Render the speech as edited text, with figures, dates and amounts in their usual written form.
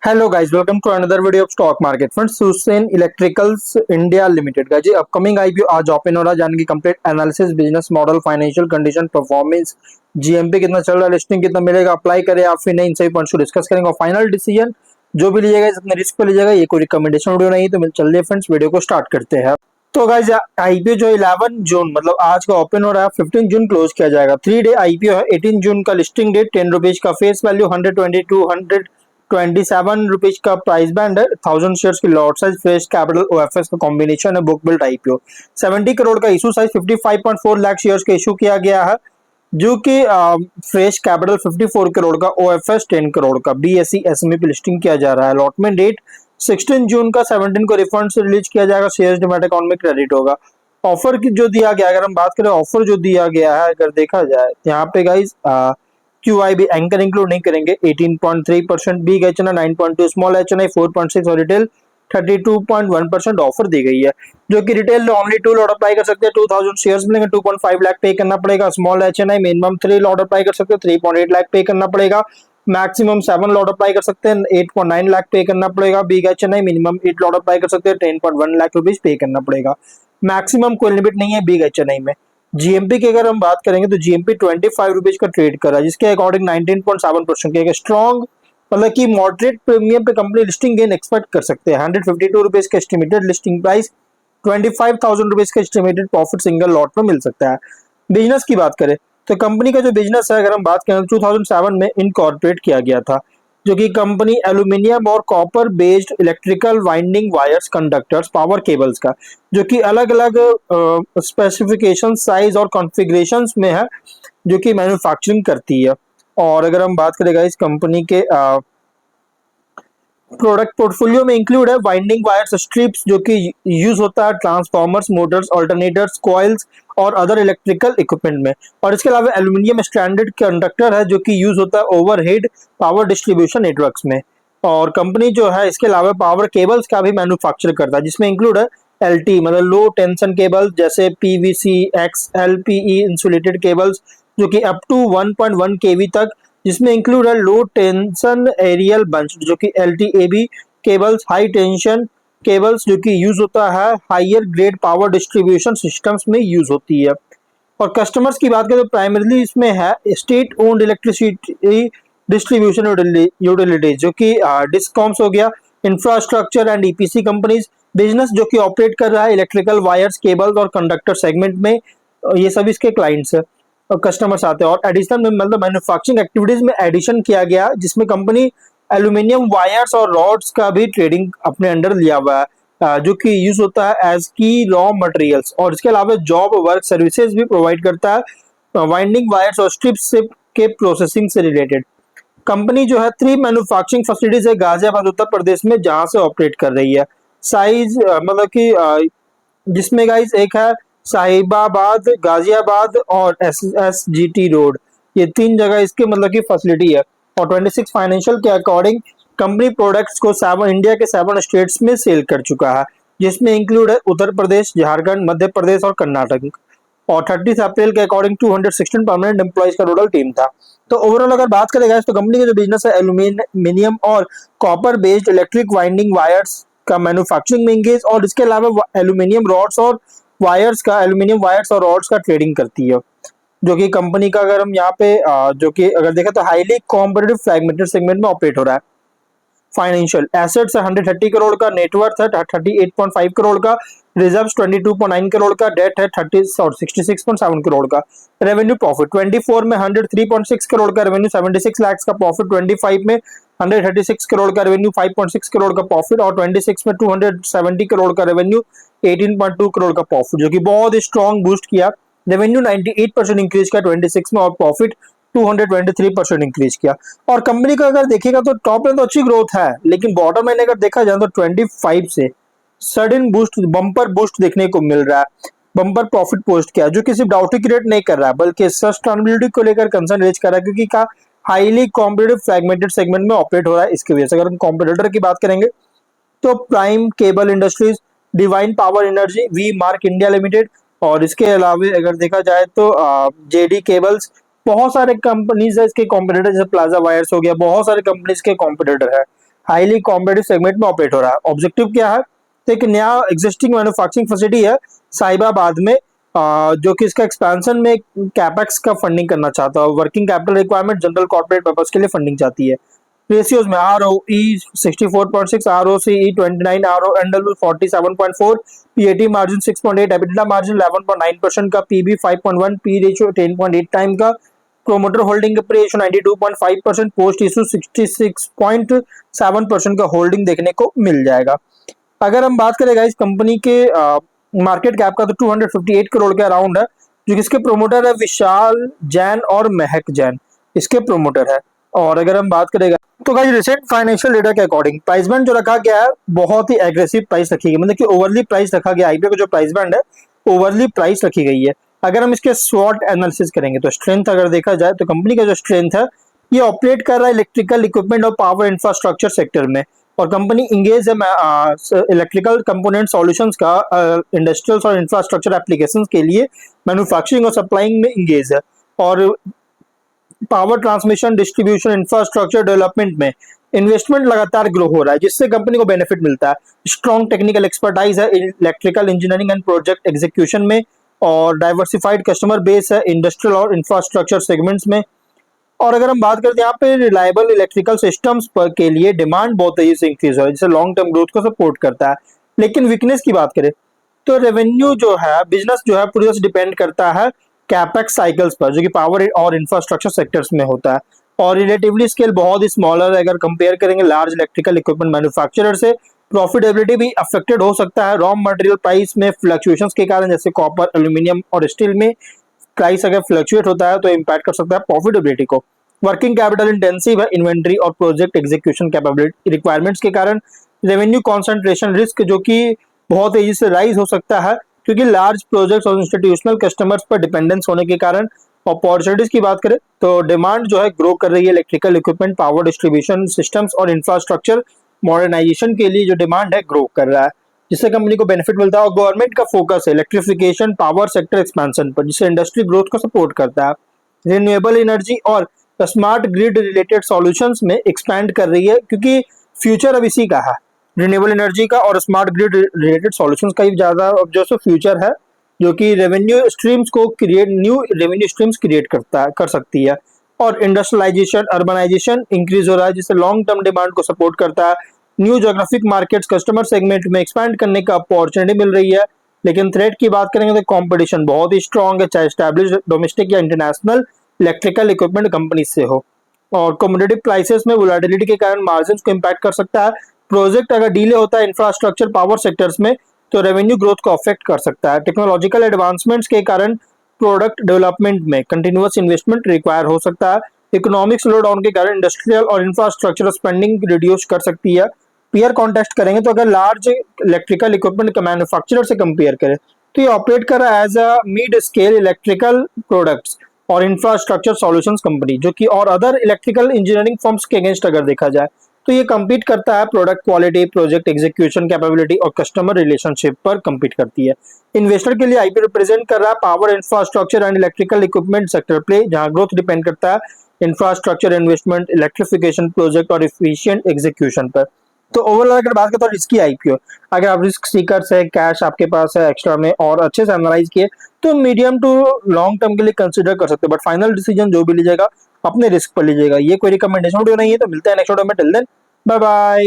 Hello guys, welcome to another video of stock market friends. Susen electricals India limited का जी upcoming IPO आज open हो रहा है। जान की complete analysis, business model, financial condition, performance, GMP कितना चल रहा है, लिस्टिंग कितना मिलेगा, अप्लाई करें या फिर नहीं, इन सभी पॉइंट्स को डिस्कस करेंगे और फाइनल डिसीजन जो भी लीजिएगा अपने रिस्क पे लीजिएगा। ये कोई रिकमेंडेशन वीडियो नहीं, तो चलिए फ्रेंड्स वीडियो को स्टार्ट करते हैं। तो गाइस आईपीओ जो 11 जून मतलब आज का ओपन हो रहा है, 15 जून क्लोज किया जाएगा। 3 डे आईपीओ है। 18 जून का लिस्टिंग डेट, 10 रुपीज का फेस वैल्यू, 127 रुपीज का प्राइस बैंड है। 1000 शेयर्स की lot size, fresh capital OFS का कॉम्बिनेशन है, बुक बिल्ट आईपीओ। 70 करोड़ का इशू साइज, 55.4 लाख शेयर्स का इशू किया गया है, जो कि फ्रेश कैपिटल 54 करोड़ का, ओएफएस 10 करोड़ का, बीएसई एसएमई पे लिस्टिंग किया जा रहा है। अलॉटमेंट डेट 16 जून का, 17 को रिफंड से रिलीज किया जाएगा। शेयर्स डिमैट अकाउंट में क्रेडिट होगा। ऑफर की जो दिया गया, अगर हम बात करें ऑफर जो दिया गया है, अगर देखा जाए यहाँ पे गाइज QIB एंकर इंक्लूड नहीं करेंगे। 18.3% बिग एचएनआई, 9.2 स्मॉल एचएनआई, 4.6 और रिटेल 32.1% ऑफर दी गई है, जो कि रिटेल ओनली 2 लॉट अप्लाई कर सकते हैं। 2000 शेयर्स मिलेंगे, 2.5 लाख पे करना पड़ेगा। Small HNI minimum 3 lot apply कर सकते हैं, 3.8 लाख पे करना पड़ेगा। मैक्सिमम 7 लॉट अप्लाई कर सकते हैं, 8.9 लाख पे करना पड़ेगा। Big HNI minimum 8 lot apply कर सकते हैं, 10.1 लाख रुपीज पे करना पड़ेगा। मैक्सिमम कोई लिमिट नहीं है बिग एचएनआई में। जीएमपी की अगर हम बात करेंगे तो जीएमपी 25 रुपीज का ट्रेड कर रहा है, जिसके अकॉर्डिंग 19.7% की स्ट्रॉन्ग मतलब कि मॉडरेट प्रीमियम पे कंपनी लिस्टिंग गेन एक्सपेक्ट कर सकते हैं। 152 रुपीज का एस्टिमेटेड लिस्टिंग प्राइस, 25,000 रुपीज का एस्टिमेटेड प्रॉफिट सिंगल लॉट में मिल सकता है। बिजनेस की बात करें तो कंपनी का जो बिजनेस है, अगर हम बात करें 2007 में इनकॉर्पोरेट किया गया था, जो कि कंपनी एल्यूमिनियम और copper based electrical winding wires, conductors, power cables का, जो कि अलग अलग स्पेसिफिकेशन, साइज और कॉन्फ़िगरेशंस में है, जो कि मैन्युफैक्चरिंग करती है। और अगर हम बात करेंगे इस कंपनी के प्रोडक्ट पोर्टफोलियो में इंक्लूड है वाइंडिंग वायर्स, स्ट्रिप्स, जो कि यूज होता है ट्रांसफॉर्मर्स, मोटर्स, ऑल्टरनेटर्स, कॉइल्स और अदर इलेक्ट्रिकल इक्विपमेंट में। और इसके अलावा एल्यूमिनियम स्टैंडर्ड कंडक्टर है, जो कि यूज होता है ओवरहेड पावर डिस्ट्रीब्यूशन नेटवर्क्स में। और कंपनी जो है इसके अलावा पावर केबल्स का भी मैन्युफैक्चर करता है, जिसमें इंक्लूड है LT मतलब लो टेंशन केबल, जैसे PVC, XLPE इंसुलेटेड केबल्स, जो कि अप टू 1.1 kV तक, जिसमें इंक्लूड है लो टेंशन एरियल बंच, जो कि LTAB cables, high tension cables, जो कि यूज होता है higher grade power distribution systems में यूज होती है। और कस्टमर्स की बात करें तो प्राइमरीली इसमें है state owned electricity distribution utilities, जो कि डिस्कॉम्स हो गया, infrastructure and EPC companies. Business जो कि ऑपरेट कर रहा है इलेक्ट्रिकल वायर्स, केबल्स और कंडक्टर सेगमेंट में, ये सभी इसके क्लाइंट्स है और कस्टमर्स आते हैं। और एडिशनल में मतलब मैन्युफैक्चरिंग एक्टिविटीज में एडिशन किया गया, जिसमें कंपनी एल्यूमिनियम वायर्स और रॉड्स का भी ट्रेडिंग अपने अंडर लिया हुआ है, जो कि यूज होता है एज की रॉ मटेरियल्स। और इसके अलावा जॉब वर्क सर्विसेज भी प्रोवाइड करता है वाइंडिंग वायर्स और स्ट्रिप्स के प्रोसेसिंग से रिलेटेड। कंपनी जो है 3 मैन्युफैक्चरिंग फैसिलिटीज है गाजियाबाद उत्तर प्रदेश में, जहां से ऑपरेट कर रही है। साइज मतलब कि जिसमें गाइस एक है साहिबाबाद, गाजियाबाद और SSGT रोड, ये 3 जगह इसके मतलब की फैसिलिटी है। और 26 फाइनेंशियल के अकॉर्डिंग कंपनी प्रोडक्ट्स को 7 इंडिया के 7 स्टेट्स में सेल कर चुका है, जिसमें इंक्लूड है उत्तर प्रदेश, झारखंड, मध्य प्रदेश और कर्नाटक। और 30 अप्रैल के अकॉर्डिंग 216 परमानेंट एम्प्लॉइज का टोटल टीम था। तो ओवरऑल अगर बात करें गाइस, तो कंपनी का जो बिजनेस है एल्यूमिनियम और copper based electric winding wires का मैन्युफैक्चरिंग में इंगेज, और इसके अलावा एल्यूमिनियम रॉड्स और वायर्स का, एल्यूमिनियम वायर्स और रॉड्स का ट्रेडिंग करती है। जो कि कंपनी का अगर हम यहाँ पे जो कि अगर देखें तो हाईली कॉम्पिटिटिव फ्रैगमेंटेड सेगमेंट में ऑपरेट हो रहा है। फाइनेंशियल एसेट्स है 130 करोड़ का, नेटवर्थ है 38.5 करोड़ का, रिजर्व्स 22.9 करोड़ का, डेट है 30 और 66.7 करोड़ का। रेवेन्यू प्रॉफिट 24 में 103.6 करोड़ का रेवेन्यू, 76 लाख का प्रॉफिट। 25 में 136 करोड़ का रेवेन्यू, 5.6 करोड़ का प्रॉफिट। और 26 में 270 करोड़ का रेवेन्यू, 18.2 करोड़ का प्रॉफिट, जो कि बहुत स्ट्रॉन्ग बूस्ट किया। रेवेन्यू 98% इंक्रीज किया 26 में, और प्रॉफिट 223% इंक्रीज किया। और कंपनी का अगर देखिएगा तो टॉप में तो अच्छी ग्रोथ है, लेकिन बॉटम में अगर देखा जाए तो 25 से सडन बूस्ट, बम्पर बूस्ट देखने को मिल रहा है। बम्पर प्रॉफिट पोस्ट किया, जो कि सिर्फ डाउट क्रिएट नहीं कर रहा है, बल्कि सस्टेनेबिलिटी को लेकर कंसर्न रेज कर रहा है, क्योंकि का हाईली कॉम्पिटिटिव फ्रैगमेंटेड सेगमेंट में ऑपरेट हो रहा है। इसकी वजह से अगर हम कॉम्पिटिटर की बात करेंगे तो prime cable industries, divine power energy, V mark India limited, और इसके अलावा अगर देखा जाए तो JD केबल्स, बहुत सारे कंपनीज है इसके कॉम्पिटिटर, जैसे प्लाजा वायर्स हो गया, बहुत सारे कंपनीज के कॉम्पिटिटर है। हाईली कॉम्पिटिटिव सेगमेंट में ऑपरेट हो रहा है। ऑब्जेक्टिव क्या है? तो एक नया एग्जिस्टिंग मैन्युफैक्चरिंग फैसिलिटी है साहिबाबाद में, जो कि इसका एक्सपेंशन में कैपेक्स का फंडिंग करना चाहता है। Working capital requirement general corporate purpose के लिए फंडिंग चाहती है। रेशियोज में ROE 64.6, ROCE 29, RONW 47.4, PAT margin 6.8, EBITDA margin 11.9% का, PB 5.1, P रेशियो 10.8 टाइम का, promoter holding ratio 92.5%, post issue 66.7% का होल्डिंग देखने को मिल जाएगा। अगर हम बात करें इस कंपनी के मार्केट कैप का, तो 258 करोड़ के अराउंड है, जो किसके प्रोमोटर है? विशाल जैन और महक जैन इसके प्रोमोटर है। और अगर हम बात करें तो गाइस रिसेंट फाइनेंशियल डेटा के अकॉर्डिंग प्राइस बैंड जो रखा गया है बहुत ही एग्रेसिव प्राइस रखी गई, मतलब कि ओवरली प्राइस रखा गया। आईपीओ का जो प्राइस बैंड है ओवरली प्राइस रखी गई है। अगर हम इसके स्वॉट एनालिसिस करेंगे तो स्ट्रेंथ अगर देखा जाए तो कंपनी का जो स्ट्रेंथ है ये ऑपरेट कर रहा है इलेक्ट्रिकल इक्विपमेंट और पावर इंफ्रास्ट्रक्चर सेक्टर में, और कंपनी इंगेज है इलेक्ट्रिकल कंपोनेंट सॉल्यूशंस का इंडस्ट्रियल और इंफ्रास्ट्रक्चर एप्लीकेशंस के लिए मैन्युफैक्चरिंग और सप्लाइंग में इंगेज है। और power transmission distribution infrastructure development में इन्वेस्टमेंट लगातार ग्रो हो रहा है, जिससे कंपनी को बेनिफिट मिलता है। स्ट्रॉन्ग टेक्निकल एक्सपर्टाइज है electrical engineering and project execution में, और डाइवर्सिफाइड कस्टमर बेस है इंडस्ट्रियल और इंफ्रास्ट्रक्चर सेगमेंट्स में। और अगर हम बात करते हैं यहाँ पे रिलायबल इलेक्ट्रिकल सिस्टम्स पर के लिए डिमांड बहुत तेजी से इंक्रीज हो रहा है, जिससे लॉन्ग टर्म ग्रोथ को सपोर्ट करता है। लेकिन वीकनेस की बात करें तो रेवेन्यू जो है, बिजनेस जो है पूरी तरह से डिपेंड करता है कैपेक्स साइकिल्स पर, जो कि पावर और इंफ्रास्ट्रक्चर सेक्टर्स में होता है, और रिलेटिवली स्केल बहुत ही स्मॉलर है अगर कंपेयर करेंगे लार्ज इलेक्ट्रिकल इक्विपमेंट मैन्युफैक्चरर से। प्रॉफिटेबिलिटी भी अफेक्टेड हो सकता है रॉ मटेरियल प्राइस में फ्लक्चुएशंस के कारण, जैसे कॉपर, एल्यूमिनियम और स्टील में प्राइस अगर फ्लक्चुएट होता है तो इम्पैक्ट कर सकता है प्रॉफिटेबिलिटी को। वर्किंग कैपिटल इंटेंसिव है इन्वेंट्री और प्रोजेक्ट एग्जीक्यूशन कैपेबिलिटी रिक्वायरमेंट्स के कारण। रेवेन्यू कॉन्सेंट्रेशन रिस्क जो कि बहुत तेजी से राइज हो सकता है क्योंकि लार्ज प्रोजेक्ट्स और इंस्टीट्यूशनल कस्टमर्स पर डिपेंडेंस होने के कारण। अपॉर्चुनिटीज की बात करें तो डिमांड जो है ग्रो कर रही है electrical equipment, power distribution systems और इंफ्रास्ट्रक्चर मॉडर्नाइजेशन के लिए जो डिमांड है ग्रो कर रहा है, जिससे कंपनी को बेनिफिट मिलता है। और गवर्नमेंट का फोकस है इलेक्ट्रिफिकेशन पावर सेक्टर एक्सपेंशन पर, जिससे इंडस्ट्री ग्रोथ को सपोर्ट करता है। रिन्यूएबल एनर्जी और स्मार्ट ग्रिड रिलेटेड सॉल्यूशंस में एक्सपैंड कर रही है, क्योंकि फ्यूचर अब इसी का है, रिन्यूएबल एनर्जी का और स्मार्ट ग्रिड रिलेटेड सॉल्यूशंस का ही ज्यादा अब जो फ्यूचर है, जो कि रेवेन्यू स्ट्रीम्स को create, new revenue streams create कर सकती है। और इंडस्ट्रियलाइजेशन अर्बनाइजेशन इंक्रीज हो रहा है, जिससे लॉन्ग टर्म डिमांड को सपोर्ट करता है। New geographic markets customer segment में एक्सपैंड करने का अपॉर्चुनिटी मिल रही है। लेकिन थ्रेट की बात करेंगे तो कंपटीशन बहुत ही स्ट्रांग है, चाहे एस्टैब्लिश डोमेस्टिक या इंटरनेशनल इलेक्ट्रिकल इक्विपमेंट कंपनी से हो। और कमोडिटी प्राइसेस में वोलेटिलिटी के कारण मार्जिन को इम्पैक्ट कर सकता है। प्रोजेक्ट अगर डिले होता है इंफ्रास्ट्रक्चर पावर सेक्टर्स में तो रेवेन्यू ग्रोथ को अफेक्ट कर सकता है। टेक्नोलॉजिकल एडवांसमेंट्स के कारण प्रोडक्ट डेवलपमेंट में कंटिन्यूअस इन्वेस्टमेंट रिक्वायर हो सकता है। इकोनॉमिक स्लो डाउन के कारण इंडस्ट्रियल और इंफ्रास्ट्रक्चर स्पेंडिंग रिड्यूस कर सकती है। पीयर कॉन्टेस्ट करेंगे तो अगर लार्ज इलेक्ट्रिकल इक्विपमेंट का मैन्युफैक्चरर से कंपेयर करें तो ये ऑपरेट कर रहा है as a mid scale electrical products और इंफ्रास्ट्रक्चर सॉल्यूशंस कंपनी, जो कि और अदर इलेक्ट्रिकल इंजीनियरिंग फर्म्स के अगेंस्ट अगर देखा जाए तो ये कम्पीट करता है product quality, project execution capability और कस्टमर रिलेशनशिप पर कम्पीट करती है। इन्वेस्टर के लिए आईपी रिप्रेजेंट कर रहा है power infrastructure and electrical equipment sector play, जहां ग्रोथ डिपेंड करता है इंफ्रास्ट्रक्चर इन्वेस्टमेंट, इलेक्ट्रिफिकेशन प्रोजेक्ट और एफिशिएंट एग्जीक्यूशन पर। तो ओवरऑल अगर बात करें तो रिस्की आईपीओ, अगर आप रिस्क सीकर्स है, कैश आपके पास है एक्स्ट्रा में और अच्छे से एनालाइज किए तो मीडियम टू लॉन्ग टर्म के लिए कंसीडर कर सकते हो, बट फाइनल डिसीजन जो भी लीजिएगा अपने रिस्क पर लीजिएगा। ये कोई रिकमेंडेशन वीडियो नहीं है, तो मिलते हैं नेक्स्ट वीडियो में। Till then bye bye.